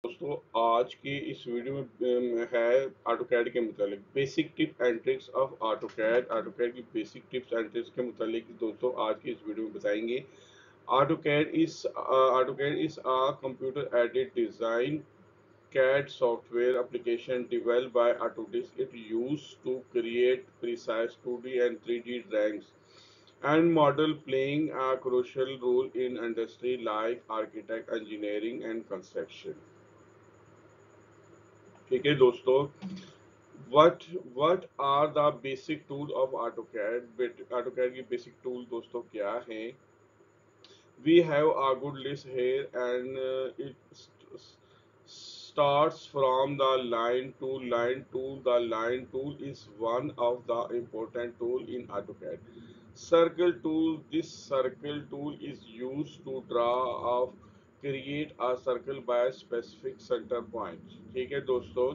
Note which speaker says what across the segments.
Speaker 1: दोस्तों, आज की इस वीडियो में है ऑटोकैड के मुतालिक basic tip and tricks of AutoCAD की बेसिक टिप्स एंड ट्रिक्स के मुतालिक दोस्तों आज की इस वीडियो में बताएंगे। AutoCAD is a computer aided design CAD software application developed by Autodesk. It used to create precise 2D and 3D drawings and model, playing a crucial role in industry like architect, engineering and construction. ठीक है दोस्तों, what what are the basic tool of AutoCAD की basic tool दोस्तों क्या हैं? We have a good list here, and it starts from the line tool. The line tool is one of the important tool in AutoCAD. Circle tool. This circle tool is used to draw of create a circle by a specific center point. ठीक है दोस्तों,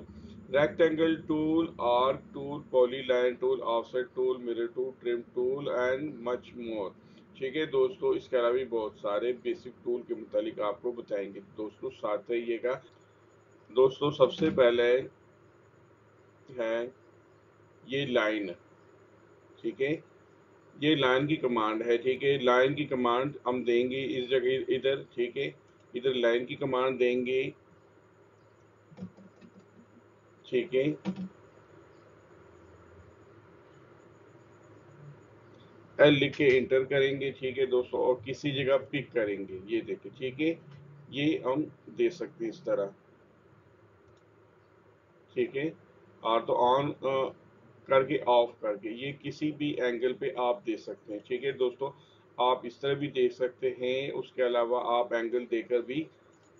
Speaker 1: rectangle tool, arc tool, polyline tool, offset tool, mirror tool, trim tool and much more. ठीक है दोस्तों, इसके अलावा भी बहुत सारे बेसिक टूल के मुतालिक आपको बताएंगे। दोस्तों साथ रहिएगा। दोस्तों सबसे पहले है ये लाइन। ठीक है, ये लाइन की कमांड है। ठीक है, लाइन की कमांड हम देंगे इस जगह इधर। ठीक है, इधर लाइन की कमांड देंगे। ठीक है, एल लिख के इंटर करेंगे। ठीक है दोस्तों, और किसी जगह पिक करेंगे। ये देखिए, ठीक है, ये हम दे सकते हैं इस तरह। ठीक है, और तो ऑन करके ऑफ करके ये किसी भी एंगल पे आप दे सकते हैं। ठीक है दोस्तों, आप इस तरह भी दे सकते हैं। उसके अलावा आप एंगल देकर भी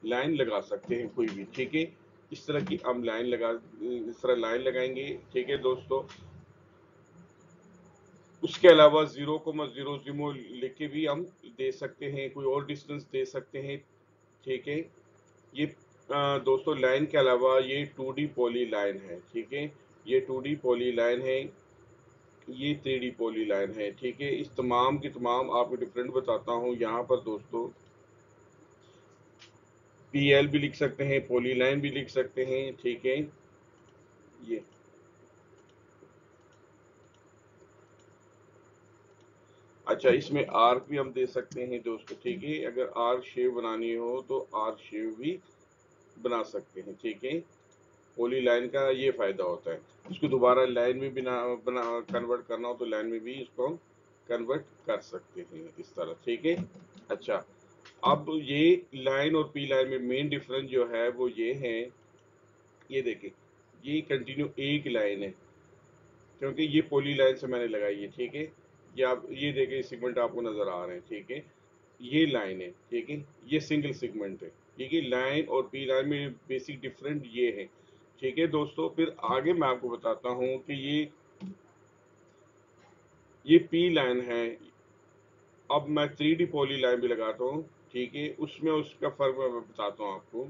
Speaker 1: लाइन लगा सकते हैं कोई भी। ठीक है, इस तरह की हम इस तरह लाइन लगाएंगे। ठीक है दोस्तों, उसके अलावा 0,0 लिख के भी हम दे सकते हैं, कोई और डिस्टेंस दे सकते हैं। ठीक है, ये दोस्तों लाइन के अलावा ये 2D पॉली लाइन है। ठीक है, ये 2D पॉली लाइन है, ये 3D पॉली लाइन है। ठीक है, इस तमाम की तमाम आपको डिफरेंट बताता हूँ। यहाँ पर दोस्तों PL भी लिख सकते हैं, पॉली लाइन भी लिख सकते हैं। ठीक है, ये अच्छा, इसमें आर्क भी हम दे सकते हैं दोस्तों। ठीक है, अगर आर्क शेव बनानी हो तो आर्क शेव भी बना सकते हैं। ठीक है, पॉली लाइन का ये फायदा होता है। इसको दोबारा लाइन में बना कन्वर्ट करना हो तो लाइन में भी इसको हम कन्वर्ट कर सकते हैं इस तरह। ठीक है, अच्छा, अब ये लाइन और पी लाइन में मेन डिफरेंस जो है वो ये है, ये देखें, ये कंटिन्यू एक लाइन है क्योंकि ये पॉली लाइन से मैंने लगाई है। ठीक है, ये आप ये देखें, सेगमेंट आपको नजर आ रहे हैं। ठीक है, ये लाइन है। ठीक है, ये सिंगल सेगमेंट है। ठीक है, लाइन और पी लाइन में बेसिक डिफरेंट ये है। ठीक है दोस्तों, फिर आगे मैं आपको बताता हूँ कि ये पी लाइन है। अब मैं 3D पॉली लाइन भी लगाता हूँ। ठीक है, उसमें उसका फर्क मैं बताता हूँ आपको।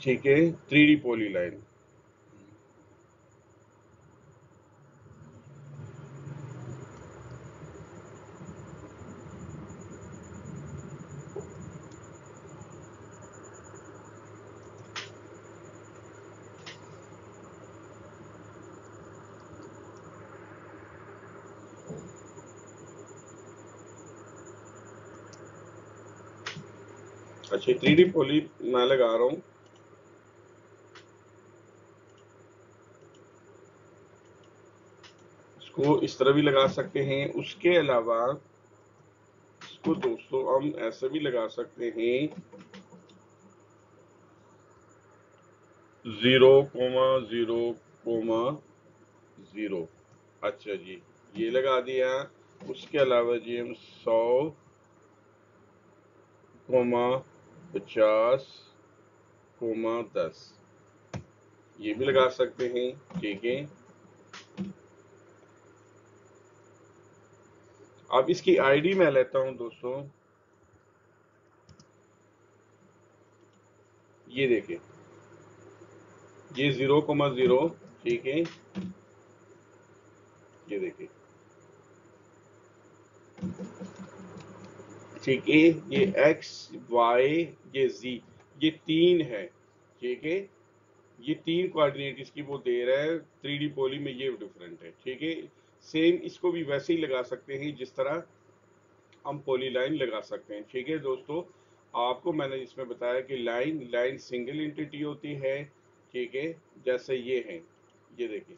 Speaker 1: ठीक है, 3D पॉली लाइन। अच्छा, 3D पॉली मैं लगा रहा हूँ। इसको इस तरह भी लगा सकते हैं। उसके अलावा इसको दोस्तों हम ऐसे भी लगा सकते हैं, 0,0,0। अच्छा जी, ये लगा दिया। उसके अलावा जी हम 100,50,10 ये भी लगा सकते हैं। ठीक है, अब इसकी आईडी मैं लेता हूं दोस्तों। ये देखें, ये 0,0। ठीक है, ये देखें, ठीक है, ये एक्स वाई ये जी, ये तीन है। ठीक है, ये तीन कोऑर्डिनेट इसकी वो दे रहा है, 3D पॉली में ये डिफरेंट है। ठीक है, सेम इसको भी वैसे ही लगा सकते हैं जिस तरह हम पॉली लाइन लगा सकते हैं। ठीक है दोस्तों, आपको मैंने इसमें बताया कि लाइन लाइन सिंगल एंटिटी होती है। ठीक है, जैसे ये है, ये देखिए,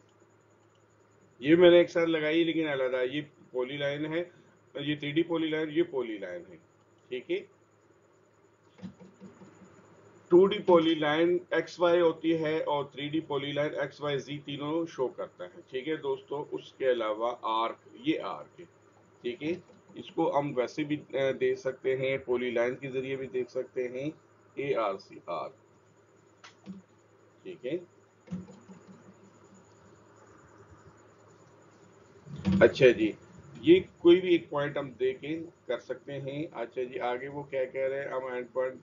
Speaker 1: ये मैंने एक साथ लगाई लेकिन अलग, ये पॉली लाइन है, ये 3D पॉली लाइन, ये पॉली लाइन है। ठीक है, 2D poly line X Y होती है और 3D poly line X Y Z तीनों शो करता है। ठीक है दोस्तों, उसके अलावा आर्क, ये आर्क है। ठीक है, इसको हम वैसे भी देख सकते हैं, पॉली लाइन के जरिए भी देख सकते हैं, ए आर सी आर्क। ठीक है, अच्छा जी, ये कोई भी एक पॉइंट हम दे के कर सकते हैं। अच्छा जी, आगे वो क्या कह रहे हैं, हम एंड पॉइंट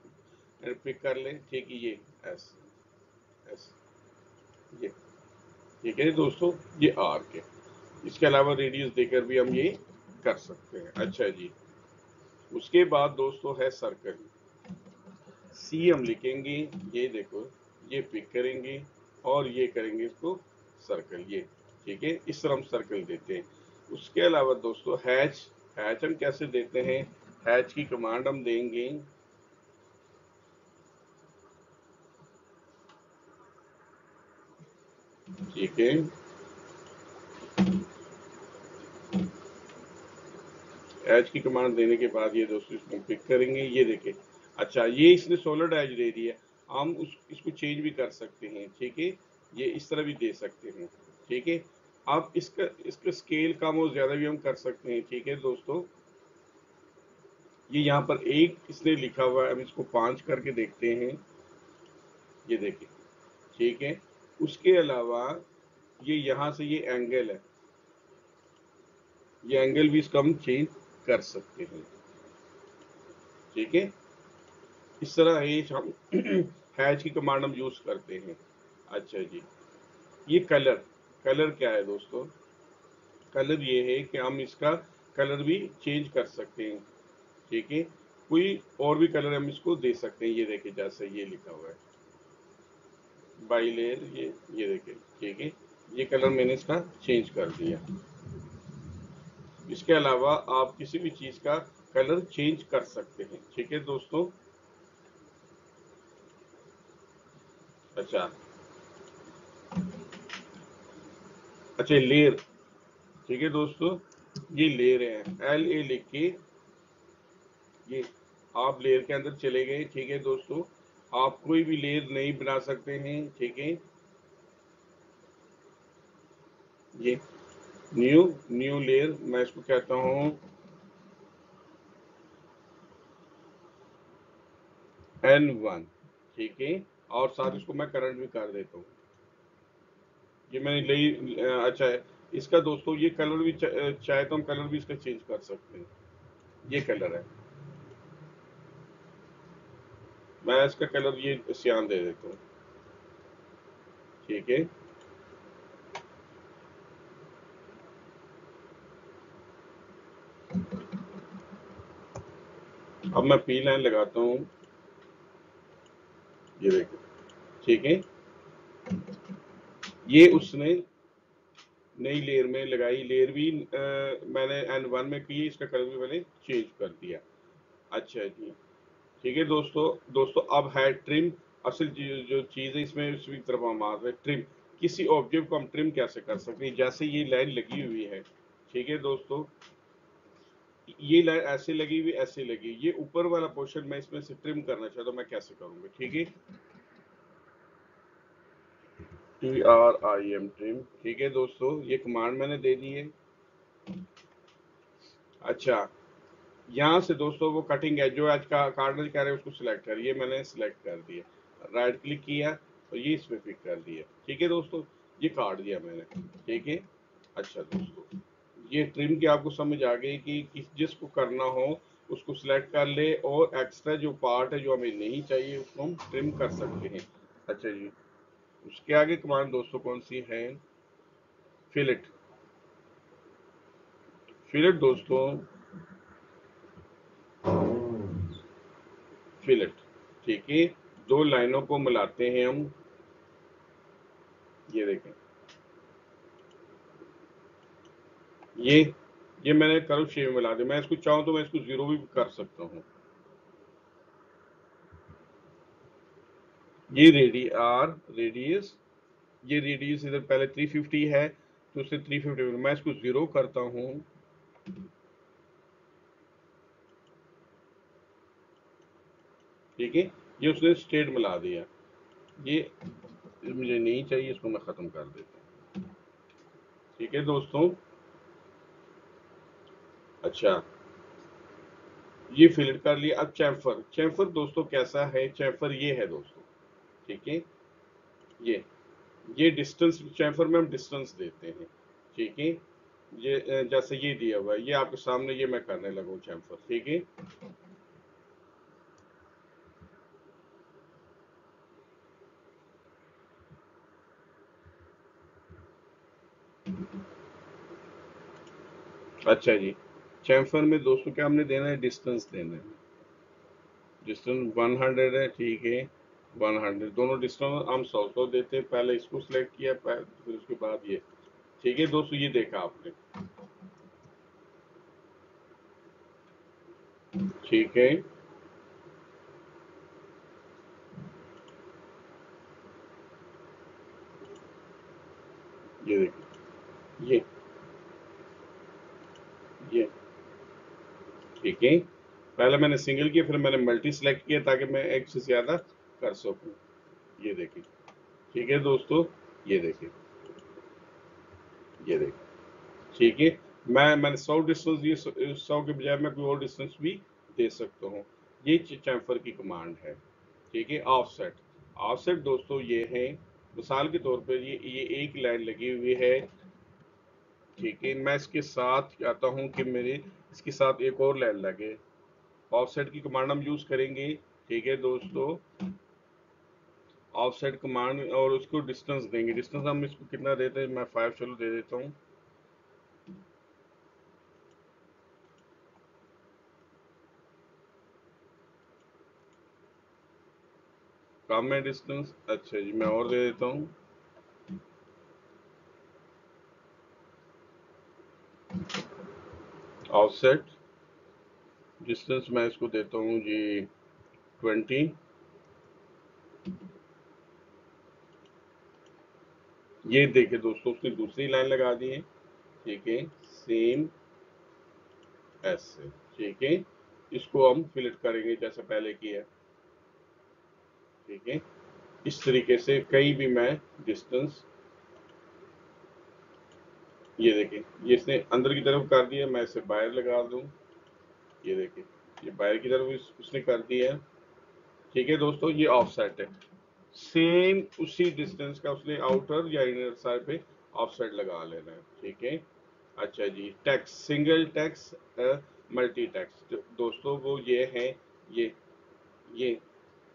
Speaker 1: पिक कर लें। ठीक है, ये एस एस, ये ठीक है दोस्तों, ये आर्क है। इसके अलावा रेडियस देकर भी हम ये कर सकते हैं। अच्छा जी, उसके बाद दोस्तों है सर्कल, सी हम लिखेंगे, ये देखो, ये पिक करेंगे और ये करेंगे इसको सर्कल, ये ठीक है, इस तरह हम सर्कल देते हैं। उसके अलावा दोस्तों हैच, हैच हम कैसे देते हैं, हैच की कमांड हम देंगे। ठीक है, एज की कमांड देने के बाद ये दोस्तों इसको पिक करेंगे, ये देखें। अच्छा, ये इसने सॉलिड एज दे दिया, हम इसको चेंज भी कर सकते हैं। ठीक है, ये इस तरह भी दे सकते हैं। ठीक है, अब इसका इसका स्केल कम और ज्यादा भी हम कर सकते हैं। ठीक है दोस्तों, ये यहाँ पर एक इसने लिखा हुआ है, हम इसको 5 करके देखते हैं, ये देखिए। ठीक है, उसके अलावा ये यहाँ से ये एंगल है, ये एंगल भी इसका हम चेंज कर सकते हैं। ठीक है, इस तरह हैच हम हैच की कमांड हम यूज करते हैं। अच्छा जी, ये कलर, कलर क्या है दोस्तों, कलर ये है कि हम इसका कलर भी चेंज कर सकते हैं। ठीक है, कोई और भी कलर हम इसको दे सकते हैं, ये देखिए जैसे ये लिखा हुआ है बाई लेयर, ये देखिए। ठीक है, ये कलर मैंने इसका चेंज कर दिया। इसके अलावा आप किसी भी चीज का कलर चेंज कर सकते हैं। ठीक है दोस्तों, अच्छा, अच्छा लेयर, ठीक है दोस्तों, ये लेयर है, एल ए लिख के ये आप लेयर के अंदर चले गए। ठीक है दोस्तों, आप कोई भी लेयर नहीं बना सकते हैं। ठीक है, ये न्यू न्यू लेयर, मैं इसको कहता हूँ N1। ठीक है, और साथ इसको मैं करंट भी कर देता हूँ, ये मैंने अच्छा है इसका दोस्तों, ये कलर भी चाहे तो हम कलर भी इसका चेंज कर सकते हैं। ये कलर है, मैं इसका कलर ये सियान दे देता हूँ। ठीक है, अब मैं पी लाइन लगाता हूँ, ये देखो। ठीक है, ये उसने नई लेयर में लगाई, लेयर भी मैंने N1 में की, इसका कलर भी मैंने चेंज कर दिया। अच्छा जी, ठीक है दोस्तों, दोस्तों अब है ट्रिम, असल जो चीज़ है इसमें उसी तरफ हम आ रहे हैं, ट्रिम। किसी ऑब्जेक्ट को हम ट्रिम कैसे कर सकते हैं, जैसे ये लाइन लगी हुई है। ठीक है दोस्तों, ये लाइन ऐसे लगी हुई, ऐसे लगी, ये ऊपर वाला पोर्शन मैं इसमें से ट्रिम करना चाहता हूँ, मैं कैसे करूंगा। ठीक है, TRIM ट्रिम। ठीक है दोस्तों, ये कमांड मैंने दे दी है। अच्छा, यहाँ से दोस्तों वो कटिंग एज जो आज का कार्नर कह रहे हैं उसको सिलेक्ट कर, ये मैंने सिलेक्ट कर दिया, राइट क्लिक किया और ये इसमें पिक कर दिया। ठीक है दोस्तों, ये काट दिया मैंने। ठीक है, अच्छा दोस्तों, ये ट्रिम की आपको समझ आ गई कि जिसको करना हो उसको सिलेक्ट कर ले, और एक्स्ट्रा जो पार्ट है जो हमें नहीं चाहिए उसको हम ट्रिम कर सकते हैं। अच्छा जी, उसके आगे कमांड दोस्तों कौन सी है, फिलेट। फिलेट दोस्तों फिलेट। ठीक है, दो लाइनों को मिलाते हैं हम, ये देखें, ये ये मैंने कर्व शेप में मिला दिया। मैं इसको चाहूं तो मैं इसको जीरो भी कर सकता हूँ। ये रेडियस, ये रेडियस इधर पहले 350 है, तो उससे 350 मैं इसको जीरो करता हूँ। ठीक है, ये उसने स्ट्रेट मिला दिया। ये मुझे नहीं चाहिए, इसको मैं खत्म कर देता हूँ। ठीक है दोस्तों, अच्छा, ये फिलेट कर लिया। अब चैम्फर, चैम्फर दोस्तों कैसा है? चैम्फर ये है दोस्तों, ठीक है, ये ये डिस्टेंस, चैम्फर में हम डिस्टेंस देते हैं। ठीक है, ये जैसे ये दिया हुआ है, ये आपके सामने, ये मैं करने लगा हूँ चैम्फर। ठीक है, अच्छा जी, चैम्फर में दोस्तों क्या हमने देना है? डिस्टेंस देना है। डिस्टेंस 100 है, ठीक है, 100 दोनों डिस्टेंस हम 100 देते हैं। पहले इसको सिलेक्ट किया, फिर उसके बाद ये। ठीक है दोस्तों, ये देखा आपने। ठीक है, ये देखिए, ये ठीक है, पहले मैंने सिंगल किया, फिर मैंने मल्टी सेलेक्ट किया ताकि मैं एक से ज्यादा कर सकूं। ये देखिए, ठीक है दोस्तों, ये देखिए, ये देखिए, ठीक है, मैंने 100 डिस्टेंस दिए, 100 के बजाय मैं कोई और डिस्टेंस भी दे सकता हूँ। ये चैम्फर की कमांड है। ठीक है, ऑफसेट, ऑफसेट दोस्तों ये है, मिसाल के तौर पर ये एक लाइन लगी हुई है। ठीक है, मैं इसके साथ चाहता हूँ कि मेरे इसके साथ एक और लाइन लगे, ऑफसेट की कमांड हम यूज करेंगे। ठीक है दोस्तों, ऑफसेट कमांड, और उसको डिस्टेंस देंगे। डिस्टेंस हम इसको कितना देते हैं? मैं 5 चलो दे देता हूँ। कम है डिस्टेंस, अच्छा जी, मैं और दे देता हूँ। ऑफसेट डिस्टेंस मैं इसको देता हूँ जी 20। ये देखिए दोस्तों, उसने दूसरी लाइन लगा दी है। ठीक है, सेम ऐसे। ठीक है, इसको हम फिलेट करेंगे जैसे पहले किया। ठीक है, इस तरीके से कहीं भी मैं डिस्टेंस, ये देखिए, ये इसने अंदर की तरफ कर दिया, मैं इसे बाहर लगा दूं। ये देखिए, ये बाहर की तरफ उसने कर दिया है। ठीक है दोस्तों, ये ऑफसेट है। सेम उसी डिस्टेंस का उसने आउटर या इनर साइड पे ऑफसेट लगा लेना है। ठीक है, अच्छा जी, tax, single tax, multi tax दोस्तों वो ये है, ये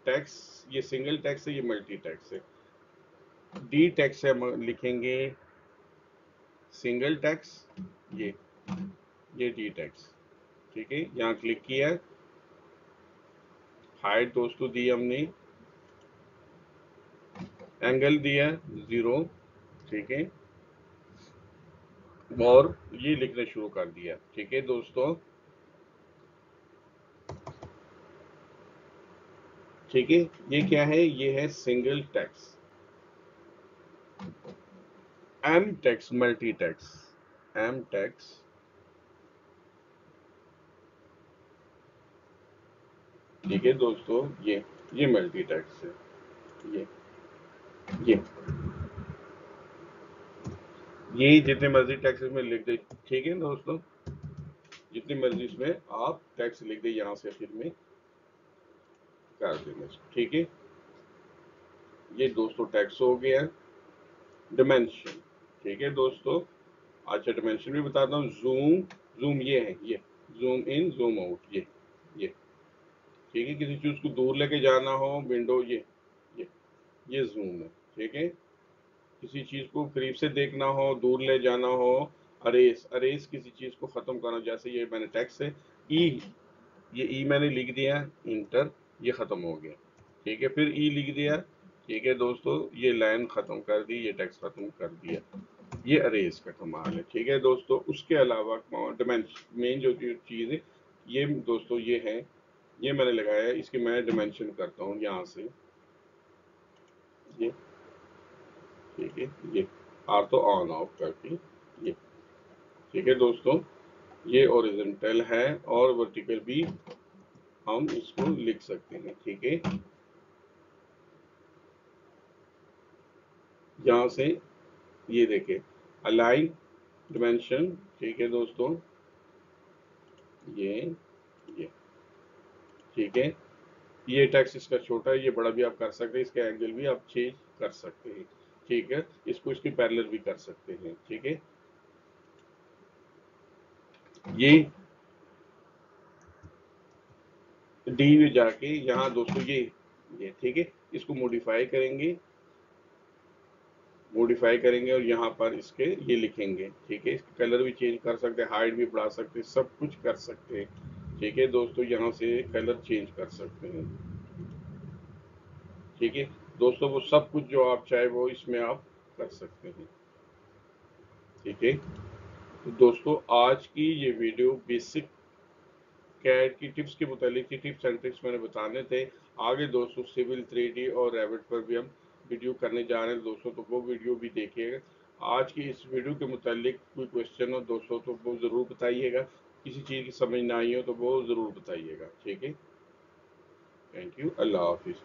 Speaker 1: टैक्स, ये सिंगल टैक्स है, ये मल्टी टैक्स है। डी टैक्स है, हम लिखेंगे सिंगल टैक्स, ये ये डी टैक्स। ठीक है, यहाँ क्लिक किया, हाइट दोस्तों दी हमने, एंगल दिया 0। ठीक है, और ये लिखना शुरू कर दिया। ठीक है दोस्तों, ठीक है, ये क्या है? ये है single tax. M tax, multi tax, M tax, ठीक है दोस्तों, ये मल्टी टैक्स है। ये ये ये जितने मर्जी टैक्सेस में लिख दे। ठीक है दोस्तों, जितनी मर्जी इसमें आप टैक्स लिख दे, यहाँ से आखिर में कर देना इसको। ठीक है, ये दोस्तों टैक्स हो गया। डिमेंशन, ठीक है दोस्तों, अच्छा डिमेंशन भी बताता हूँ। जूम, जूम ये है, ये जूम इन जूम आउट, ये ठीक है, किसी चीज को दूर लेके जाना हो, विंडो, ये ये जूम है। ठीक है, किसी चीज को करीब से देखना हो, दूर ले जाना हो, अरेस, अरेस किसी चीज को खत्म करना, जैसे ये मैंने टेक्स्ट है ई, ये ई मैंने लिख दिया, इंटर। ये ख़त्म हो गया। ठीक है, फिर ई लिख दिया। ठीक है दोस्तों, ये लाइन ख़त्म कर दी, ये टेक्स्ट ख़त्म कर दिया। ये अरेज का कमाल है। ठीक है दोस्तों, उसके अलावा डिमेंशन मेन जो चीज़ है, ये दोस्तों ये है, ये मैंने लगाया है, इसकी मैं डिमेंशन करता हूँ यहाँ से, ये ठीक है, ये आर तो ऑन ऑफ करके ये। ठीक है दोस्तों, ये ओरिजेंटल है और वर्टिकल भी हम इसको लिख सकते हैं। ठीक है, यहाँ से ये देखें, अलाइन डिमेंशन। ठीक है दोस्तों, ये ये ठीक है, ये टेक्स्ट इसका छोटा है, ये बड़ा भी आप कर सकते हैं, इसका एंगल भी आप चेंज कर सकते हैं। ठीक है, इसको इसकी पैरेलल भी कर सकते हैं। ठीक है, ये डी में जाके यहाँ दोस्तों ये ठीक है, इसको मॉडिफाई करेंगे और यहाँ पर इसके ये लिखेंगे। ठीक है, इसका कलर भी चेंज कर सकते हैं, हाइट भी बढ़ा सकते हैं, सब कुछ कर सकते हैं। ठीक है दोस्तों, यहाँ से कलर चेंज कर सकते हैं। ठीक है दोस्तों, वो सब कुछ जो आप चाहे वो इसमें आप कर सकते हैं। ठीक है, तो दोस्तों आज की ये वीडियो बेसिक कैड की टिप्स के मुतालिक की टिप्स एंड ट्रिक्स मैंने बताने थे। आगे दोस्तों सिविल 3D और रैबिट पर भी हम वीडियो करने जा रहे हैं दोस्तों, तो वो वीडियो भी देखिएगा। आज की इस वीडियो के मुतालिक कोई क्वेश्चन हो दोस्तों तो वो ज़रूर बताइएगा, किसी चीज़ की समझ ना आई हो तो वो ज़रूर बताइएगा। ठीक है, थैंक यू, अल्लाह हाफिज़।